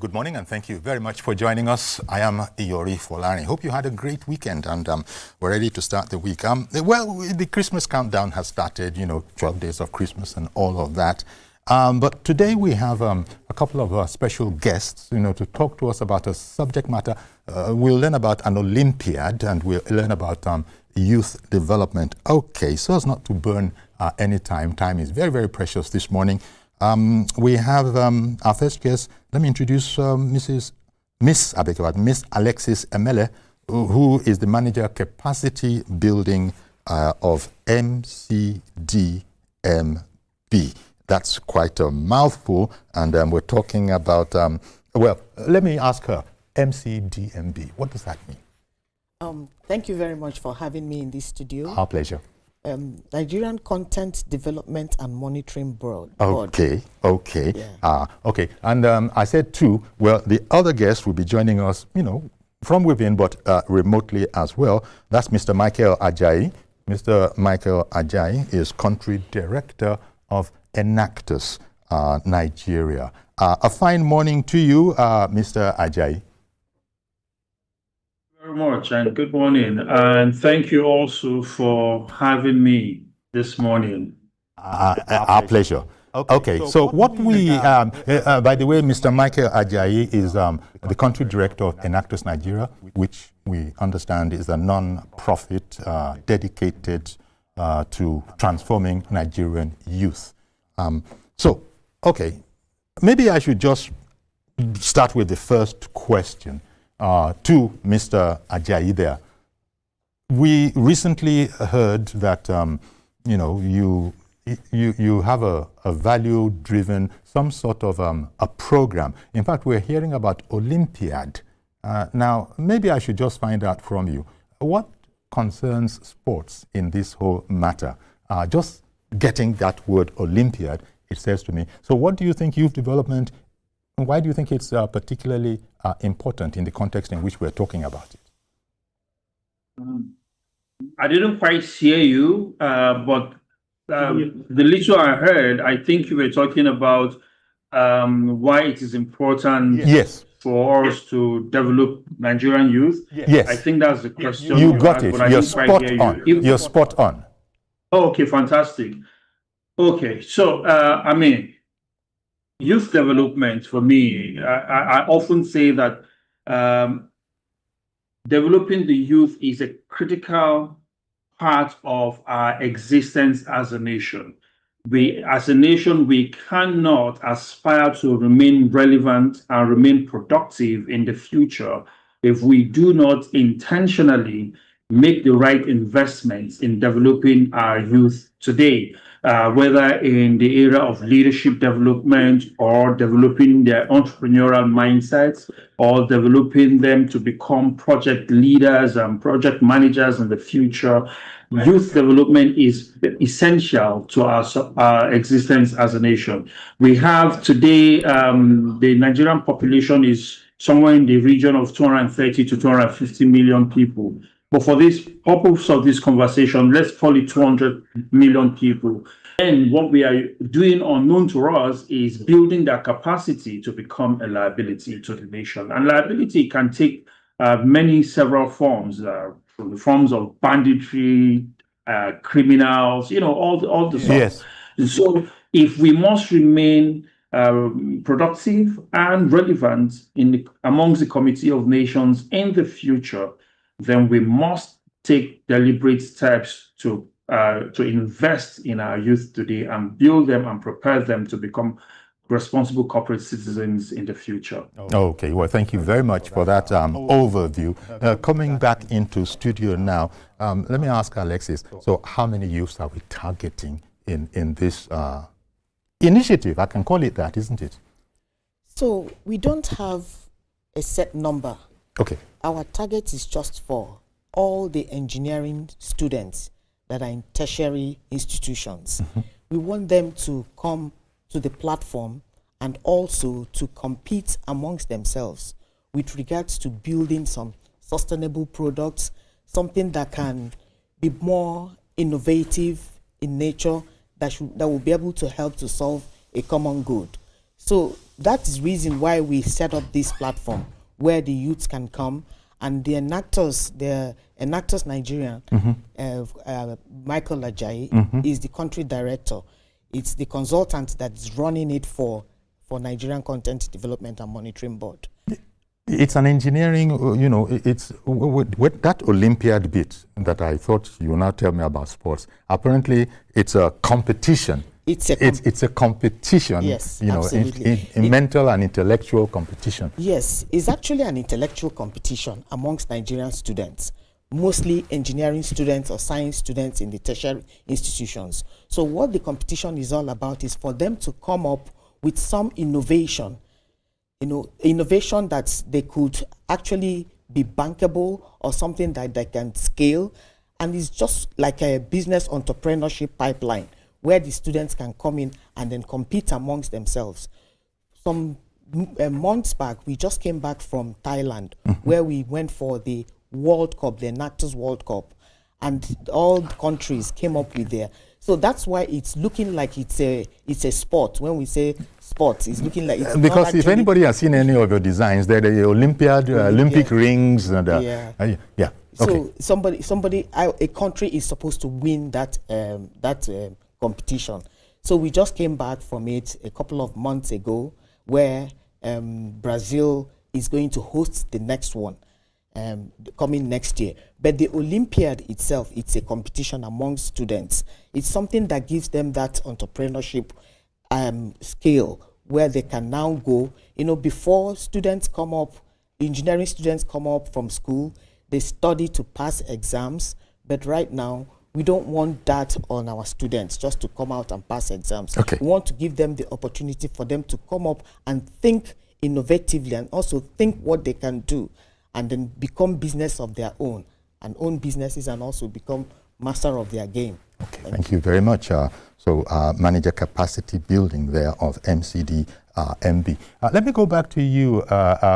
good morning, and thank you very much for joining us. I am Iyori Folani. Hope you had a great weekend, and we're ready to start the week. Well, the Christmas countdown has started, 12 days of Christmas and all of that. But today we have a couple of special guests, to talk to us about a subject matter. We'll learn about an Olympiad, and we'll learn about youth development. Okay, so as not to burn any time. Time is very, very precious this morning. We have our first guest. Let me introduce Miss Alexis Emele, who is the Manager Capacity Building of MCDMB. That's quite a mouthful, and we're talking about, well, let me ask her, MCDMB, what does that mean? Thank you very much for having me in this studio. Our pleasure. Nigerian Content Development and Monitoring Board. Okay. Yeah. Okay. And I said two. Well, the other guest will be joining us, from within, but remotely as well. That's Mr. Michael Ajayi. Mr. Michael Ajayi is Country Director of Enactus, Nigeria. A fine morning to you, Mr. Ajayi. Very much, and good morning, and thank you also for having me this morning. Our pleasure. Okay, so what we, by the way, Mr. Michael Ajayi is the country director of Enactus Nigeria, which we understand is a non-profit dedicated to transforming Nigerian youth. So, okay, maybe I should just start with the first question. To Mr. Ajayi there. We recently heard that, you have a value-driven, some sort of a program. In fact, we're hearing about Olympiad. Now, maybe I should just find out from you, what concerns sports in this whole matter? Just getting that word Olympiad, it says to me. So what do you think youth development, and why do you think it's particularly important in the context in which we're talking about it? I didn't quite hear you, but the little I heard, I think you were talking about why it is important for us to develop Nigerian youth. Yes. I think that's the question. You got it. You're spot on. You're spot on. Oh, okay, fantastic. Okay, so, youth development for me, I often say that developing the youth is a critical part of our existence as a nation. As a nation, we cannot aspire to remain relevant and remain productive in the future if we do not intentionally make the right investments in developing our youth today. Whether in the area of leadership development or developing their entrepreneurial mindsets or developing them to become project leaders and project managers in the future. Youth development is essential to our existence as a nation. We have today, the Nigerian population is somewhere in the region of 230 to 250 million people. But for this purpose of this conversation, let's call it 200 million people. And what we are doing unknown to us is building their capacity to become a liability to the nation. And liability can take several forms, from the forms of banditry, criminals, all the sorts. Yes. So if we must remain productive and relevant amongst the Committee of Nations in the future, then we must take deliberate steps to invest in our youth today and build them and prepare them to become responsible corporate citizens in the future. Okay, well, thank you very much for that overview. Coming back into studio now, let me ask Alexis, so how many youths are we targeting in this initiative? I can call it that, isn't it? So we don't have a set number. Okay. Our target is just for all the engineering students that are in tertiary institutions. Mm-hmm. We want them to come to the platform and also to compete amongst themselves with regards to building some sustainable products, something that can be more innovative in nature, that will be able to help to solve a common good. So that is reason why we set up this platform where the youths can come, and the Enactors Nigerian, Michael Ajayi, is the country director. It's the consultant that is running it for Nigerian Content Development and Monitoring Board. It's an engineering, it's with that Olympiad bit that I thought you will now tell me about sports. Apparently, it's a competition. It's a competition. Yes, absolutely. A mental and intellectual competition. Yes, it's actually an intellectual competition amongst Nigerian students, mostly engineering students or science students in the tertiary institutions. So what the competition is all about is for them to come up with some innovation, innovation that they could actually be bankable or something that they can scale. And it's just like a business entrepreneurship pipeline where the students can come in and then compete amongst themselves. Some months back, we just came back from Thailand, where we went for the World Cup, the Enactors World Cup, and all the countries came up with their. So that's why it's looking like it's a sport. When we say sport, it's looking like it's because if anybody has seen any of your designs, they're the Olympiad, Olympic rings, and yeah. So somebody, a country is supposed to win that competition. So we just came back from it a couple of months ago, where Brazil is going to host the next one. Coming next year. But the Olympiad itself, it's a competition among students. It's something that gives them that entrepreneurship scale where they can now go. Before students come up, engineering students come up from school, they study to pass exams. But right now, we don't want that on our students, just to come out and pass exams. Okay. We want to give them the opportunity for them to come up and think innovatively and also think what they can do, and then become business of their own, and own businesses, and also become master of their game. Okay, thank you very much. Manager capacity building there of MCD MB. Let me go back to you,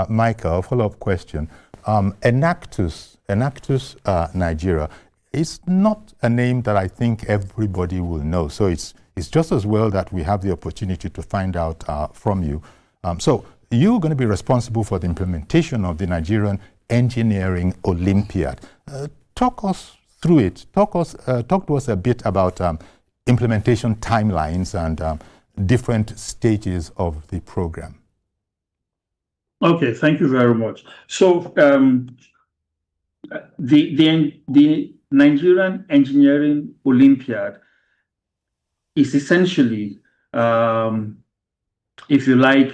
Michael. Follow-up question. Enactors Nigeria is not a name that I think everybody will know. So it's just as well that we have the opportunity to find out from you. So you're going to be responsible for the implementation of the Nigerian Engineering Olympiad. Talk us through it. Talk to us a bit about implementation timelines and different stages of the program. Okay, thank you very much. So the Nigerian Engineering Olympiad is essentially, if you like,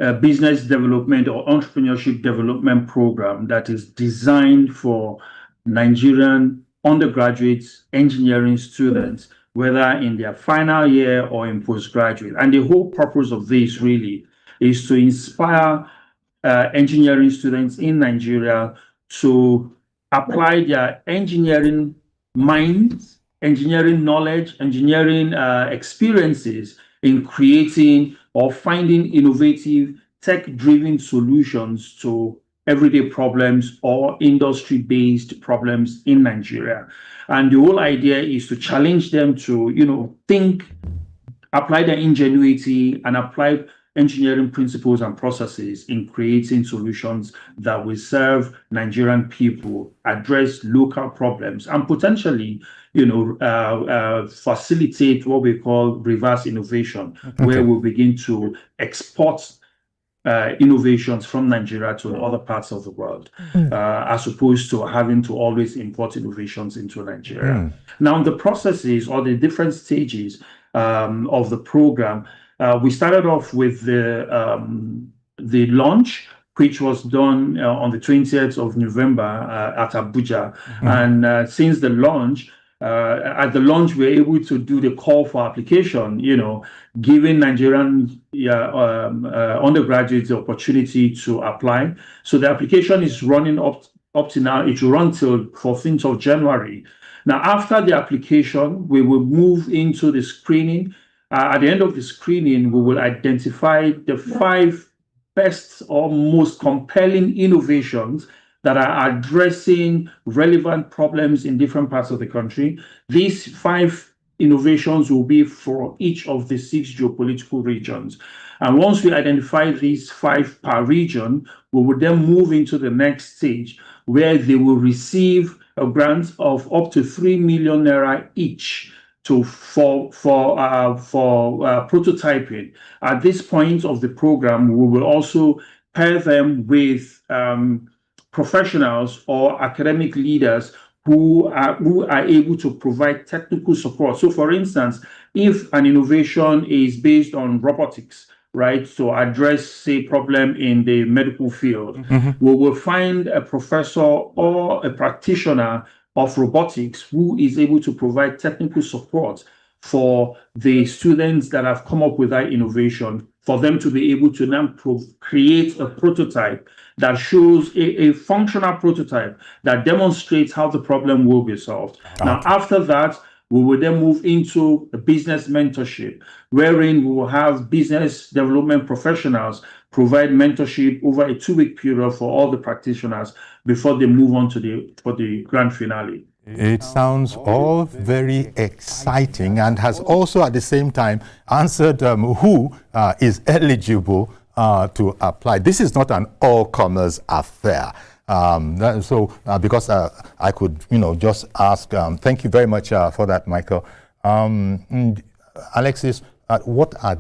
a business development or entrepreneurship development program that is designed for Nigerian undergraduates, engineering students, whether in their final year or in postgraduate. And the whole purpose of this really is to inspire engineering students in Nigeria to apply their engineering minds, engineering knowledge, engineering experiences in creating or finding innovative, tech-driven solutions to everyday problems or industry-based problems in Nigeria. And the whole idea is to challenge them to, think, apply their ingenuity, and apply engineering principles and processes in creating solutions that will serve Nigerian people, address local problems, and potentially, facilitate what we call reverse innovation, where we begin to export innovations from Nigeria to other parts of the world, as opposed to having to always import innovations into Nigeria. Now, the processes or the different stages of the program, we started off with the launch, which was done on the 20th of November at Abuja. And since the launch, at the launch, we were able to do the call for application, giving Nigerian undergraduates the opportunity to apply. So the application is running up to now. It will run till 14th of January. Now, after the application, we will move into the screening. At the end of the screening, we will identify the 5 best or most compelling innovations that are addressing relevant problems in different parts of the country. These 5 innovations will be for each of the 6 geopolitical regions. And once we identify these 5 per region, we will then move into the next stage where they will receive a grant of up to 3 million naira each for prototyping. At this point of the program, we will also pair them with professionals or academic leaders who are able to provide technical support. So, for instance, if an innovation is based on robotics, right, to address, say, problem in the medical field, we will find a professor or a practitioner of robotics who is able to provide technical support for the students that have come up with that innovation, for them to be able to now create a prototype that shows a functional prototype that demonstrates how the problem will be solved. Okay. Now, after that, we will then move into a business mentorship, wherein we will have business development professionals provide mentorship over a 2-week period for all the practitioners before they move on to the grand finale. It sounds all very exciting and has also at the same time answered who is eligible to apply. This is not an all-comers affair. Because I could, just ask, thank you very much for that, Michael. Alexis, what are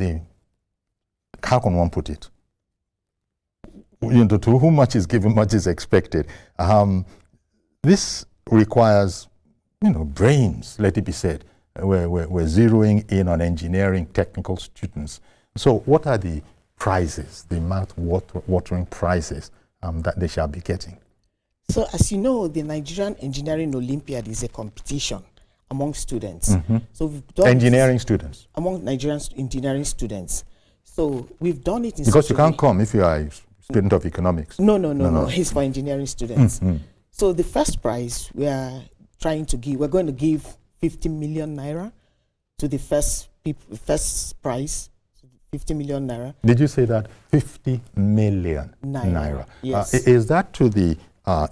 how can one put it? To whom much is given, much is expected. This requires, brains, let it be said. We're zeroing in on engineering technical students. So what are the prizes, the mouth-watering prizes that they shall be getting? So as you know, the Nigerian Engineering Olympiad is a competition among students. So we've done engineering students? Among Nigerian engineering students. So we've done it in because you can't come if you are a student of economics. No. It's for engineering students. So the first prize we're going to give 50 million naira to the first prize. 50 million naira. Did you say that? 50 million naira. Yes. Is that to the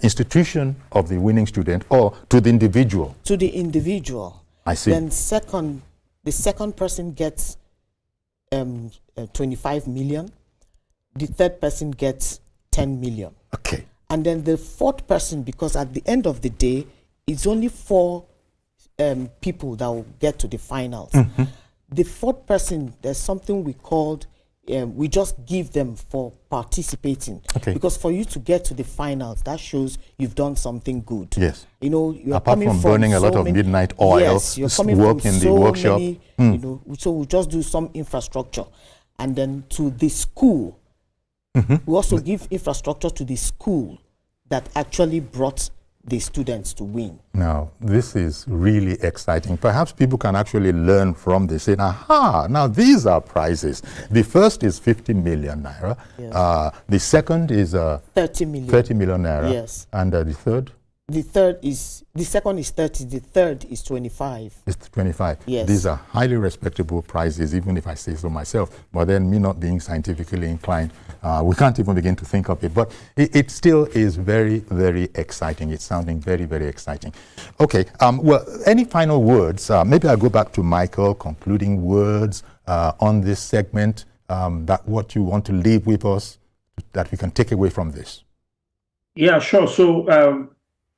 institution of the winning student or to the individual? To the individual. I see. Then the second person gets 25 million. The third person gets 10 million. Okay. And then the fourth person, because at the end of the day, it's only 4 people that will get to the finals. The fourth person, there's something we called, we just give them for participating. Okay. Because for you to get to the finals, that shows you've done something good. Yes. You're apart from burning a lot of midnight oil, yes, you're coming work from in the workshop. Many, so we just do some infrastructure. And then to the school, we also give infrastructure to the school that actually brought the students to win. Now, this is really exciting. Perhaps people can actually learn from this. Say, aha, now these are prizes. The first is 50 million naira. Yes. The second is 30 million. 30 million naira. Yes. And the third? The second is 30, the third is 25. It's 25. Yes. These are highly respectable prizes, even if I say so myself. But then me not being scientifically inclined, we can't even begin to think of it. But it still is very, very exciting. It's sounding very, very exciting. Okay, well, any final words? Maybe I'll go back to Michael, concluding words on this segment, that what you want to leave with us, that we can take away from this. Yeah, sure. So,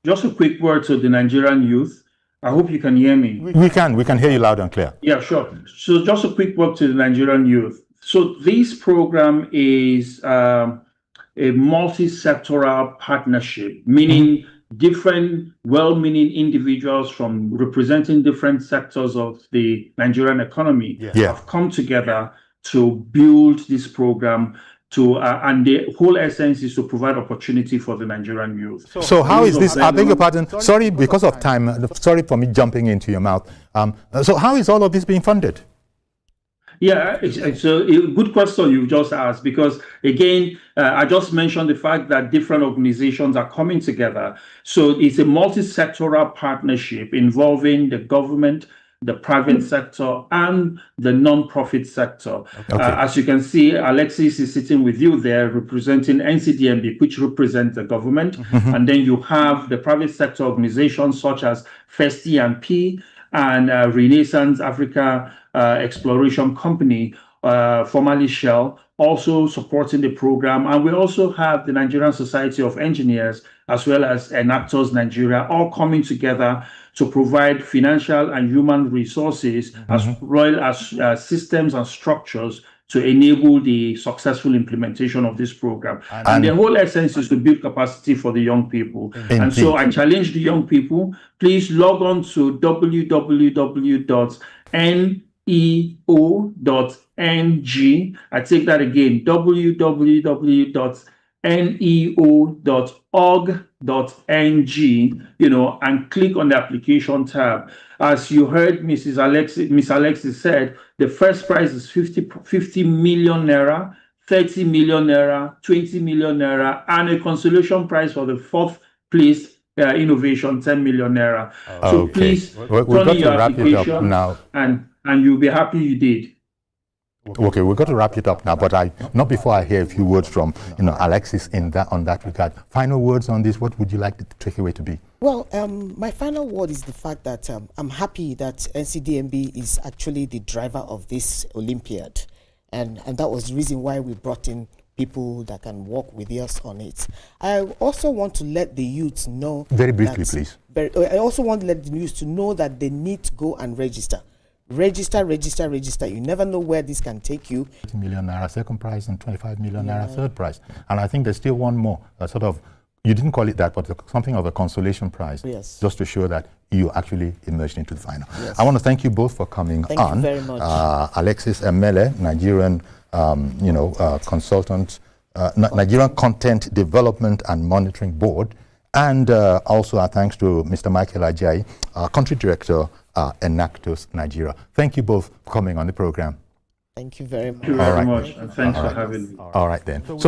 just a quick word to the Nigerian youth. I hope you can hear me. We can hear you loud and clear. Yeah, sure. So just a quick word to the Nigerian youth. So this program is a multi-sectoral partnership, meaning different well-meaning individuals from representing different sectors of the Nigerian economy have come together to build this program. And the whole essence is to provide opportunity for the Nigerian youth. So how is this, I beg your pardon, sorry because of time, sorry for me jumping into your mouth. So how is all of this being funded? Yeah, it's a good question you've just asked, because again, I just mentioned the fact that different organizations are coming together. So it's a multi-sectoral partnership involving the government, the private sector, and the non-profit sector. Okay. As you can see, Alexis is sitting with you there representing NCDMB, which represents the government. And then you have the private sector organizations such as FESTI and P, and Renaissance Africa Exploration Company, formerly Shell, also supporting the program. And we also have the Nigerian Society of Engineers, as well as Enactors Nigeria, all coming together to provide financial and human resources, as well as systems and structures to enable the successful implementation of this program. And the whole essence is to build capacity for the young people. Indeed. And so I challenge the young people, please log on to www.neo.ng. I take that again, www.neo.org.ng, and click on the application tab. As you heard Miss Alexis said, the first prize is 50 million naira, 30 million naira, 20 million naira, and a consolation prize for the fourth place innovation, 10 million naira. So please turn in your application now, and you'll be happy you did. Okay, we've got to wrap it up now, but not before I hear a few words from Alexis on that regard. Final words on this. What would you like the takeaway to be? Well, my final word is the fact that I'm happy that NCDMB is actually the driver of this Olympiad, and that was the reason why we brought in people that can work with us on it. I also want to let the youth know. Very briefly, please. I also want to let the youth to know that they need to go and register. Register. You never know where this can take you. 20 million naira second prize and 25 million naira third prize. And I think there's still one more, you didn't call it that, but something of a consolation prize. Yes. Just to show that you actually emerged into the final. Yes. I want to thank you both for coming on. Thank you very much. Alexis Emele, Nigerian, consultant, Nigerian Content Development and Monitoring Board. And also our thanks to Mr. Michael Ajayi, Country Director, Enactors Nigeria. Thank you both for coming on the program. Thank you very much. Thank you very much, and thanks for having me. All right then. So